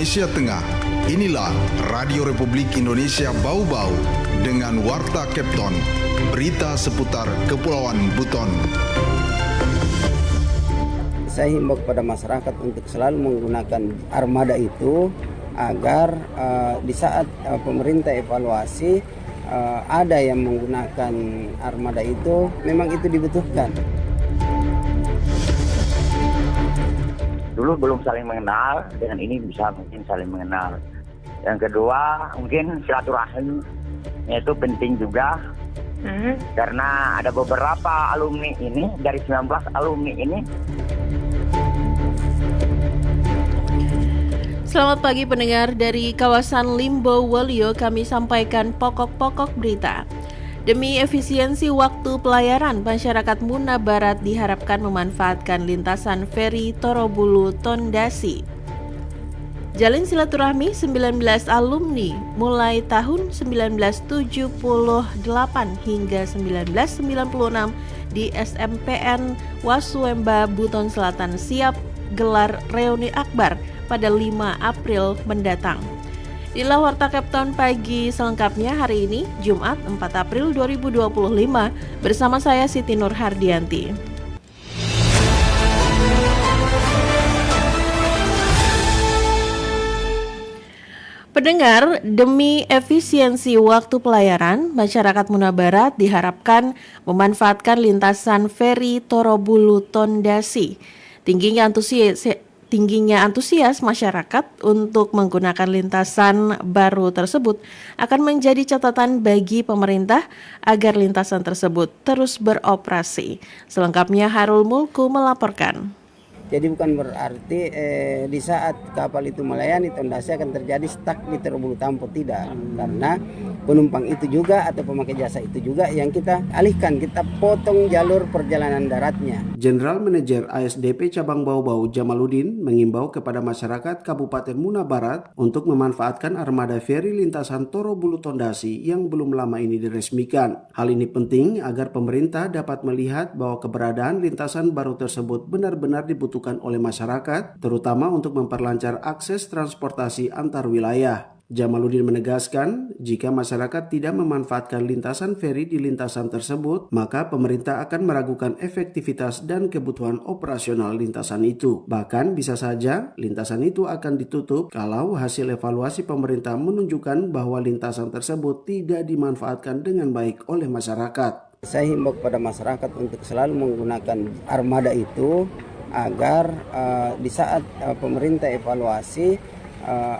Indonesia Tengah. Inilah Radio Republik Indonesia Bau-Bau dengan Warta Kepton, berita seputar Kepulauan Buton. Saya himbau kepada masyarakat untuk selalu menggunakan armada itu agar di saat pemerintah evaluasi ada yang menggunakan armada itu, memang itu dibutuhkan. Dulu belum saling mengenal, dengan ini bisa mungkin saling mengenal. Yang kedua, mungkin silaturahim itu penting juga. Karena ada beberapa alumni ini, dari 19 alumni ini. Selamat pagi pendengar, dari kawasan Limbo Wolio kami sampaikan pokok-pokok berita. Demi efisiensi waktu pelayaran, masyarakat Muna Barat diharapkan memanfaatkan lintasan feri Torobulu Tondasi. Jalin silaturahmi 19 alumni mulai tahun 1978 hingga 1996 di SMPN Wasuemba Buton Selatan siap gelar reuni akbar pada 5 April mendatang. Inilah Warta Kepton pagi selengkapnya hari ini, Jumat 4 April 2025, bersama saya Siti Nur Hardianti. Pendengar, demi efisiensi waktu pelayaran, masyarakat Muna Barat diharapkan memanfaatkan lintasan feri Torobulu Tondasi. Tingginya antusias masyarakat untuk menggunakan lintasan baru tersebut akan menjadi catatan bagi pemerintah agar lintasan tersebut terus beroperasi. Selengkapnya Harul Mulku melaporkan. Jadi bukan berarti di saat kapal itu melayani Tondasi akan terjadi stuck di Torobulu Tampo, tidak. Karena penumpang itu juga atau pemakai jasa itu juga yang kita alihkan, kita potong jalur perjalanan daratnya. General Manager ASDP Cabang Bau-Bau Jamaludin mengimbau kepada masyarakat Kabupaten Muna Barat untuk memanfaatkan armada feri lintasan Torobulu Tondasi yang belum lama ini diresmikan. Hal ini penting agar pemerintah dapat melihat bahwa keberadaan lintasan baru tersebut benar-benar dibutuhkan oleh masyarakat, terutama untuk memperlancar akses transportasi antar wilayah. Jamaludin menegaskan, jika masyarakat tidak memanfaatkan lintasan feri di lintasan tersebut, maka pemerintah akan meragukan efektivitas dan kebutuhan operasional lintasan itu. Bahkan bisa saja lintasan itu akan ditutup kalau hasil evaluasi pemerintah menunjukkan bahwa lintasan tersebut tidak dimanfaatkan dengan baik oleh masyarakat. Saya himbau kepada masyarakat untuk selalu menggunakan armada itu agar di saat pemerintah evaluasi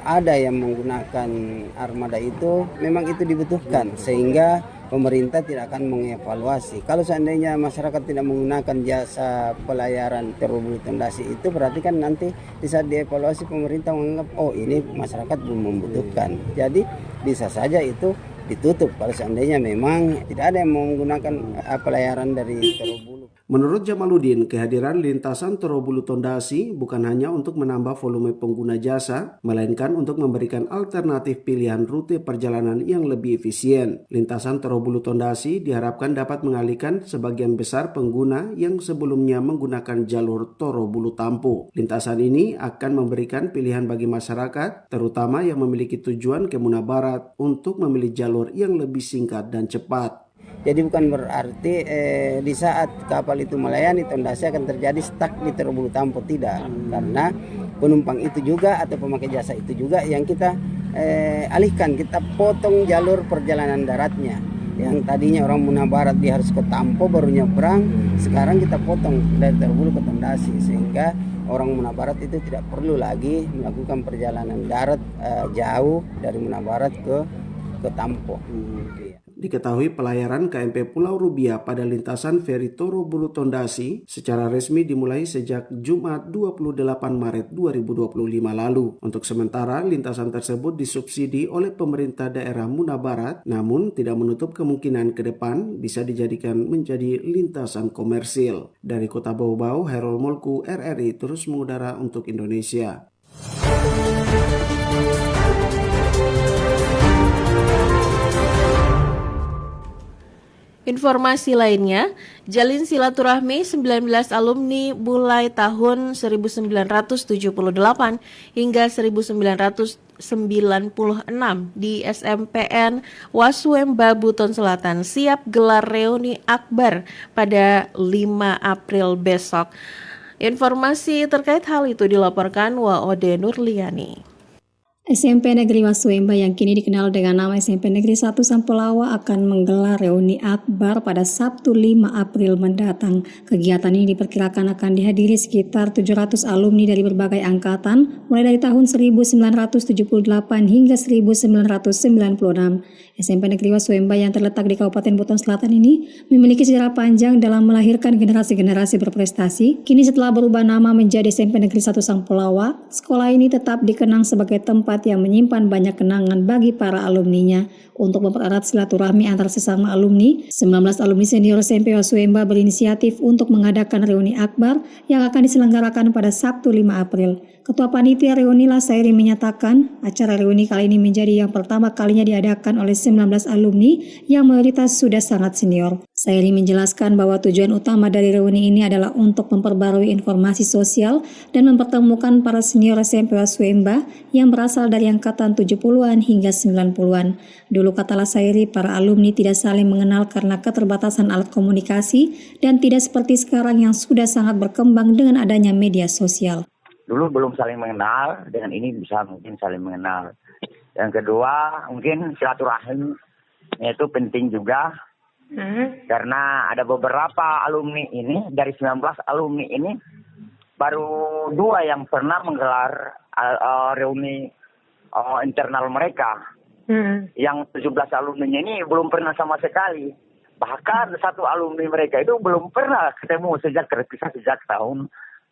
ada yang menggunakan armada itu, memang itu dibutuhkan sehingga pemerintah tidak akan mengevaluasi. Kalau seandainya masyarakat tidak menggunakan jasa pelayaran Torobulu Tondasi itu, berarti kan nanti di saat dievaluasi pemerintah menganggap oh ini masyarakat belum membutuhkan. Jadi bisa saja itu ditutup kalau seandainya memang tidak ada yang mau menggunakan pelayaran dari Torobulu. Menurut Jamaludin, kehadiran lintasan Torobulu Tondasi bukan hanya untuk menambah volume pengguna jasa, melainkan untuk memberikan alternatif pilihan rute perjalanan yang lebih efisien. Lintasan Torobulu Tondasi diharapkan dapat mengalihkan sebagian besar pengguna yang sebelumnya menggunakan jalur Torobulu Tampo. Lintasan ini akan memberikan pilihan bagi masyarakat, terutama yang memiliki tujuan ke Muna Barat, untuk memilih jalur yang lebih singkat dan cepat. Jadi bukan berarti di saat kapal itu melayani Tondasi akan terjadi stuck di Torobulu Tampo, tidak. Karena penumpang itu juga atau pemakai jasa itu juga yang kita alihkan, kita potong jalur perjalanan daratnya. Yang tadinya orang Muna Barat dia harus ke Tampo baru nyebrang, sekarang kita potong dari Torobulu ke Tondasi sehingga orang Muna Barat itu tidak perlu lagi melakukan perjalanan darat jauh dari Muna Barat ke Tampo. Diketahui pelayaran KMP Pulau Rubia pada lintasan feri Torobulu Tondasi secara resmi dimulai sejak Jumat 28 Maret 2025 lalu. Untuk sementara, lintasan tersebut disubsidi oleh pemerintah daerah Muna Barat, namun tidak menutup kemungkinan ke depan bisa dijadikan menjadi lintasan komersil. Dari Kota Bau-Bau, Herul Mulku, RRI terus mengudara untuk Indonesia. Informasi lainnya, jalin silaturahmi 19 alumni mulai tahun 1978 hingga 1996 di SMPN Waswemba Buton Selatan siap gelar reuni akbar pada 5 April besok. Informasi terkait hal itu dilaporkan Waode Nurliani. SMP Negeri Waswemba yang kini dikenal dengan nama SMP Negeri 1 Sampulawa akan menggelar reuni akbar pada Sabtu 5 April mendatang. Kegiatan ini diperkirakan akan dihadiri sekitar 700 alumni dari berbagai angkatan, mulai dari tahun 1978 hingga 1996. SMP Negeri Waswemba yang terletak di Kabupaten Buton Selatan ini memiliki sejarah panjang dalam melahirkan generasi-generasi berprestasi. Kini setelah berubah nama menjadi SMP Negeri 1 Sampulawa, sekolah ini tetap dikenang sebagai tempat yang menyimpan banyak kenangan bagi para alumninya. Untuk mempererat silaturahmi antar sesama alumni, 19 alumni senior SMP Waswemba berinisiatif untuk mengadakan reuni akbar yang akan diselenggarakan pada Sabtu 5 April. Ketua Panitia Reuni Lasairi menyatakan, acara reuni kali ini menjadi yang pertama kalinya diadakan oleh 19 alumni yang mayoritas sudah sangat senior. Sairi menjelaskan bahwa tujuan utama dari reuni ini adalah untuk memperbarui informasi sosial dan mempertemukan para senior SMP Waswemba yang berasal dari angkatan 70-an hingga 90-an. Dulu kata Lasairi, para alumni tidak saling mengenal karena keterbatasan alat komunikasi dan tidak seperti sekarang yang sudah sangat berkembang dengan adanya media sosial. Dulu belum saling mengenal, dengan ini bisa mungkin saling mengenal. Yang kedua, mungkin silaturahim itu penting juga. Karena ada beberapa alumni ini, dari 19 alumni ini, baru 2 yang pernah menggelar reuni internal mereka. Yang 17 alumninya ini belum pernah sama sekali. Bahkan satu alumni mereka itu belum pernah ketemu terpisah sejak tahun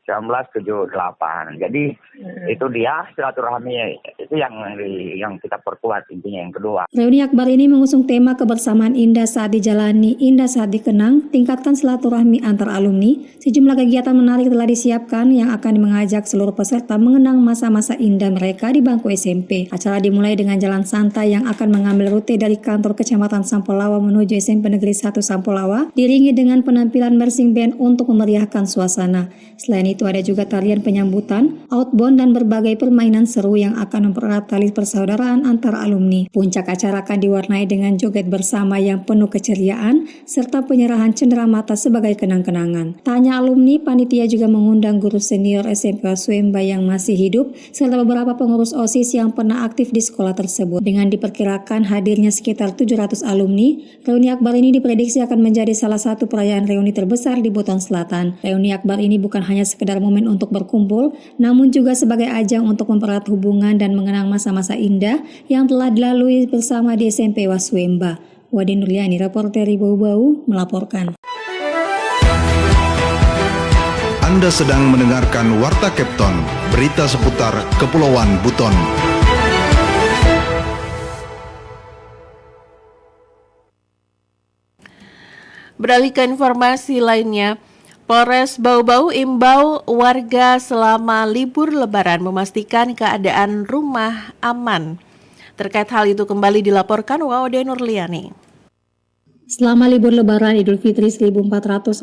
1978. Jadi itu dia silaturahmi, itu yang kita perkuat intinya. Yang kedua, reuni akbar ini mengusung tema kebersamaan indah saat dijalani, indah saat dikenang, tingkatkan silaturahmi antar alumni. Sejumlah kegiatan menarik telah disiapkan yang akan mengajak seluruh peserta mengenang masa-masa indah mereka di bangku SMP. Acara dimulai dengan jalan santai yang akan mengambil rute dari kantor Kecamatan Sampulawa menuju SMP Negeri 1 Sampulawa, diiringi dengan penampilan marching band untuk memeriahkan suasana. Selain itu ada juga tarian penyambutan, outbound dan berbagai permainan seru yang akan mempererat tali persaudaraan antar alumni. Puncak acara akan diwarnai dengan joget bersama yang penuh keceriaan serta penyerahan cenderamata sebagai kenang-kenangan. Tak hanya alumni, panitia juga mengundang guru senior SMP Waswemba yang masih hidup serta beberapa pengurus OSIS yang pernah aktif di sekolah tersebut. Dengan diperkirakan hadirnya sekitar 700 alumni, reuni akbar ini diprediksi akan menjadi salah satu perayaan reuni terbesar di Buton Selatan. Reuni akbar ini bukan hanya sekedar momen untuk berkumpul, namun juga sebagai ajang untuk mempererat hubungan dan mengenang masa-masa indah yang telah dilalui bersama di SMP Waswemba. Wade Nurliani, reporter Bau-Bau, melaporkan. Anda sedang mendengarkan Warta Kepton, berita seputar Kepulauan Buton. Beralih ke informasi lainnya, Polres Bau-Bau imbau warga selama libur Lebaran memastikan keadaan rumah aman. Terkait hal itu kembali dilaporkan Waode Nurliani. Selama libur Lebaran Idul Fitri 1446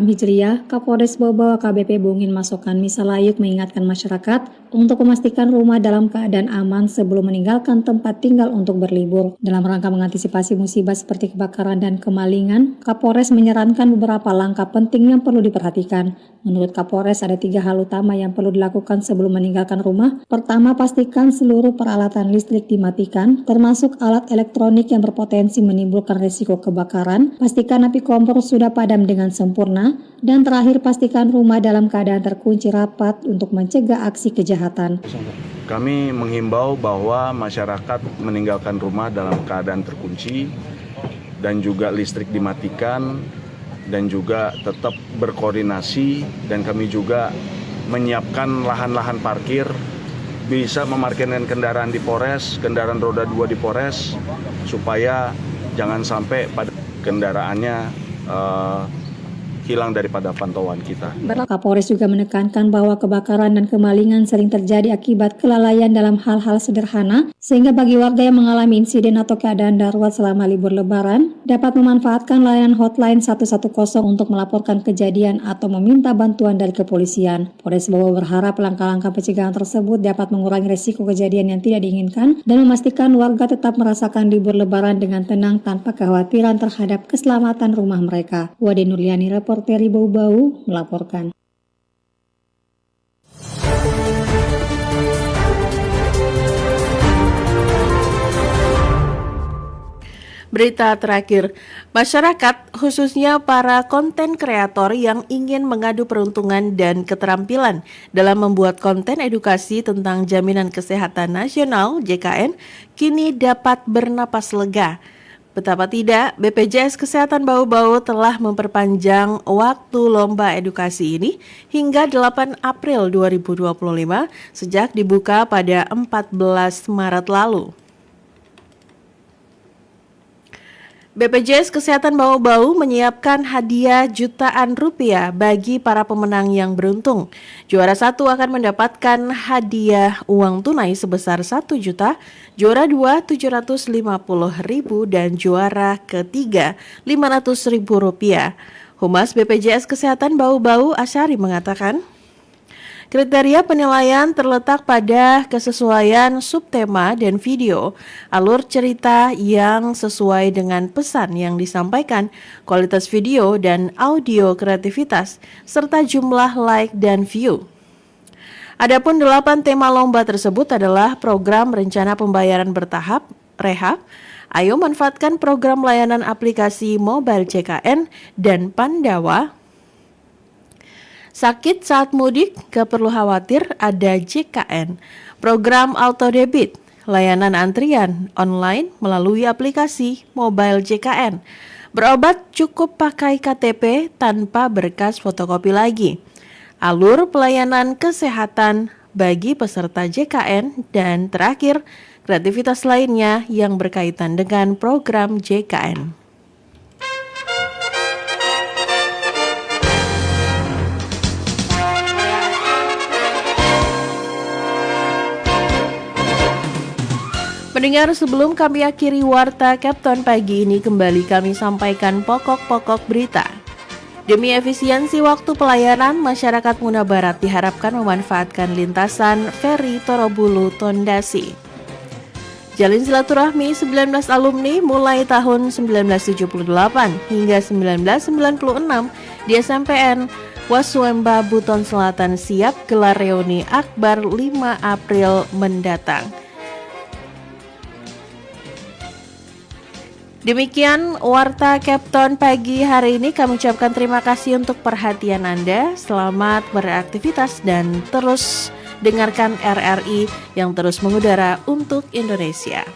Hijriah, Kapolres Bau-Bau AKBP Bungin Masokan Misalayuk mengingatkan masyarakat untuk memastikan rumah dalam keadaan aman sebelum meninggalkan tempat tinggal untuk berlibur. Dalam rangka mengantisipasi musibah seperti kebakaran dan kemalingan, Kapolres menyarankan beberapa langkah penting yang perlu diperhatikan. Menurut Kapolres ada 3 hal utama yang perlu dilakukan sebelum meninggalkan rumah. Pertama, pastikan seluruh peralatan listrik dimatikan, termasuk alat elektronik yang berpotensi menimbulkan risiko kebakaran. Pastikan api kompor sudah padam dengan sempurna. Dan terakhir, pastikan rumah dalam keadaan terkunci rapat untuk mencegah aksi kejahatan. Kami menghimbau bahwa masyarakat meninggalkan rumah dalam keadaan terkunci dan juga listrik dimatikan dan juga tetap berkoordinasi, dan kami juga menyiapkan lahan-lahan parkir, bisa memarkirkan kendaraan di Polres, kendaraan roda 2 di Polres, supaya jangan sampai pada kendaraannya hilang daripada pantauan kita. Kapolres juga menekankan bahwa kebakaran dan kemalingan sering terjadi akibat kelalaian dalam hal-hal sederhana, sehingga bagi warga yang mengalami insiden atau keadaan darurat selama libur lebaran, dapat memanfaatkan layanan hotline 110 untuk melaporkan kejadian atau meminta bantuan dari kepolisian. Polres Bau Bau berharap langkah-langkah pencegahan tersebut dapat mengurangi risiko kejadian yang tidak diinginkan dan memastikan warga tetap merasakan libur lebaran dengan tenang tanpa kekhawatiran terhadap keselamatan rumah mereka. Wade Nurliani, reporter Bau Bau, melaporkan. Berita terakhir, masyarakat khususnya para konten kreator yang ingin mengadu peruntungan dan keterampilan dalam membuat konten edukasi tentang Jaminan Kesehatan Nasional (JKN) kini dapat bernapas lega. Betapa tidak, BPJS Kesehatan Bau Bau telah memperpanjang waktu lomba edukasi ini hingga 8 April 2025 sejak dibuka pada 14 Maret lalu. BPJS Kesehatan Bau Bau menyiapkan hadiah jutaan rupiah bagi para pemenang yang beruntung. Juara 1 akan mendapatkan hadiah uang tunai sebesar 1 juta, juara 2 750.000 dan juara ketiga 500.000 rupiah. Humas BPJS Kesehatan Bau Bau Asyari mengatakan, kriteria penilaian terletak pada kesesuaian subtema dan video, alur cerita yang sesuai dengan pesan yang disampaikan, kualitas video dan audio kreativitas, serta jumlah like dan view. Adapun 8 tema lomba tersebut adalah program rencana pembayaran bertahap, rehab, ayo manfaatkan program layanan aplikasi mobile JKN dan Pandawa, sakit saat mudik, gak perlu khawatir, ada JKN. Program auto debit, layanan antrian online melalui aplikasi mobile JKN. Berobat cukup pakai KTP tanpa berkas fotokopi lagi. Alur pelayanan kesehatan bagi peserta JKN. Dan terakhir, kreativitas lainnya yang berkaitan dengan program JKN. Pendengar, sebelum kami akhiri Warta Kepton pagi ini, kembali kami sampaikan pokok-pokok berita. Demi efisiensi waktu pelayanan, masyarakat Muna Barat diharapkan memanfaatkan lintasan feri Torobulu Tondasi. Jalin silaturahmi 19 alumni mulai tahun 1978 hingga 1996 di SMPN Waswemba Buton Selatan siap gelar reuni akbar 5 April mendatang. Demikian Warta Kepton pagi hari ini. Kami ucapkan terima kasih untuk perhatian Anda. Selamat beraktivitas dan terus dengarkan RRI yang terus mengudara untuk Indonesia.